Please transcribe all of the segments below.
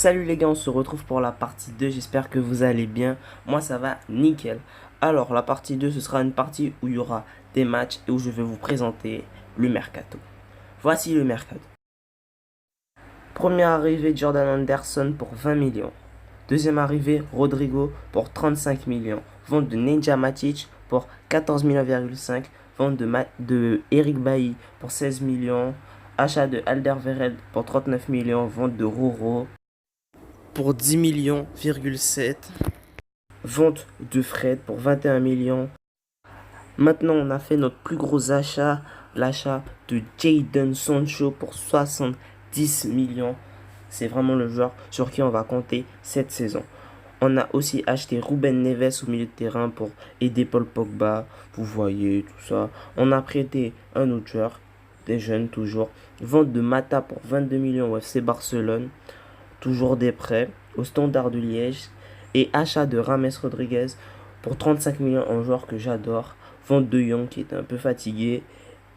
Salut les gars, on se retrouve pour la partie 2, j'espère que vous allez bien. Moi ça va nickel. Alors la partie 2, ce sera une partie où il y aura des matchs et où je vais vous présenter le mercato. Voici le mercato. Première arrivée, Jordan Anderson pour 20 millions. Deuxième arrivée, Rodrigo pour 35 millions. Vente de Ninja Matic pour 14 millions,5. Vente de Eric Bailly pour 16 millions. Achat de Alderweireld pour 39 millions. Vente de Roro pour 10 millions,7. Vente de Fred pour 21 millions. Maintenant, on a fait notre plus gros achat, l'achat de Jadon Sancho pour 70 millions. C'est vraiment le joueur sur qui on va compter cette saison. On a aussi acheté Ruben Neves au milieu de terrain pour aider Paul Pogba. Vous voyez tout ça. On a prêté un autre joueur, des jeunes toujours. Vente de Mata pour 22 millions au FC Barcelone. Toujours des prêts au Standard de Liège. Et achat de Rames Rodriguez pour 35 millions, un joueur que j'adore. Vente de Young qui est un peu fatigué.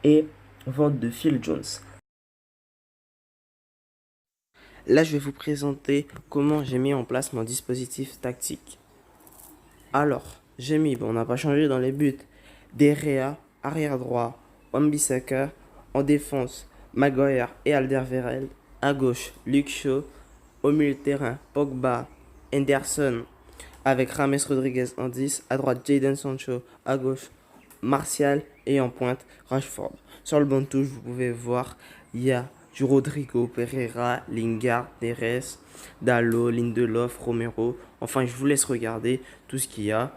Et vente de Phil Jones. Là, je vais vous présenter comment j'ai mis en place mon dispositif tactique. Alors, j'ai mis, on n'a pas changé dans les buts, Derrea, arrière droit, Wan-Bissaka, en défense, Maguire et Alderweireld, à gauche, Luke Shaw, au milieu de terrain, Pogba, Henderson, avec Rames Rodriguez en 10, à droite, Jadon Sancho, à gauche, Martial et en pointe, Rashford. Sur le banc de touche, vous pouvez voir, il y a du Rodrigo, Pereira, Lingard, Neres, Dalot, Lindelof, Romero. Enfin, je vous laisse regarder tout ce qu'il y a.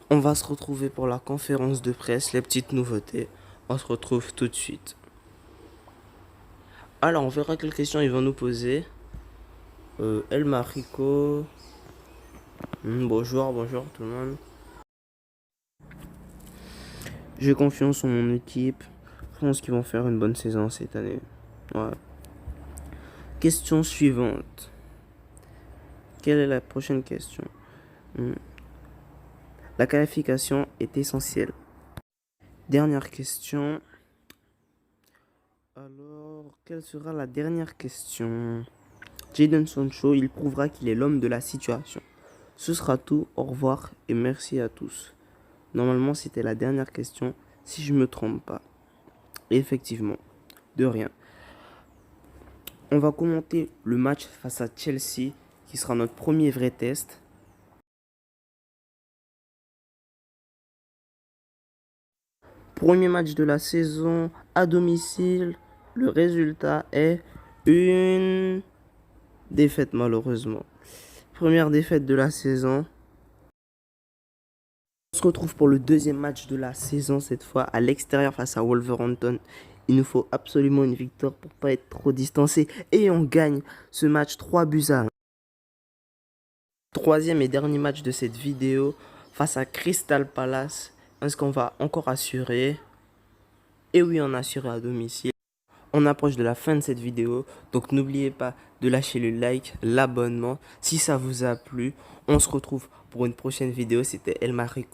On va se retrouver pour la conférence de presse, les petites nouveautés. On se retrouve tout de suite. Alors, on verra quelles questions ils vont nous poser. El Marico. Bonjour tout le monde. J'ai confiance en mon équipe. Je pense qu'ils vont faire une bonne saison cette année. Ouais. Question suivante. Quelle est la prochaine question? La qualification est essentielle. Dernière question. Alors, quelle sera la dernière question? Jadon Sancho, il prouvera qu'il est l'homme de la situation. Ce sera tout. Au revoir et merci à tous. Normalement, c'était la dernière question, si je ne me trompe pas. Et effectivement, de rien. On va commenter le match face à Chelsea, qui sera notre premier vrai test. Premier match de la saison à domicile. Le résultat est une défaite malheureusement. Première défaite de la saison. On se retrouve pour le deuxième match de la saison, cette fois à l'extérieur face à Wolverhampton. Il nous faut absolument une victoire pour pas être trop distancé. Et on gagne ce match 3-1. Troisième et dernier match de cette vidéo face à Crystal Palace. Est-ce qu'on va encore assurer? Et oui, on a assuré à domicile. On approche de la fin de cette vidéo, donc n'oubliez pas de lâcher le like, l'abonnement si ça vous a plu. On se retrouve pour une prochaine vidéo. C'était El Marico.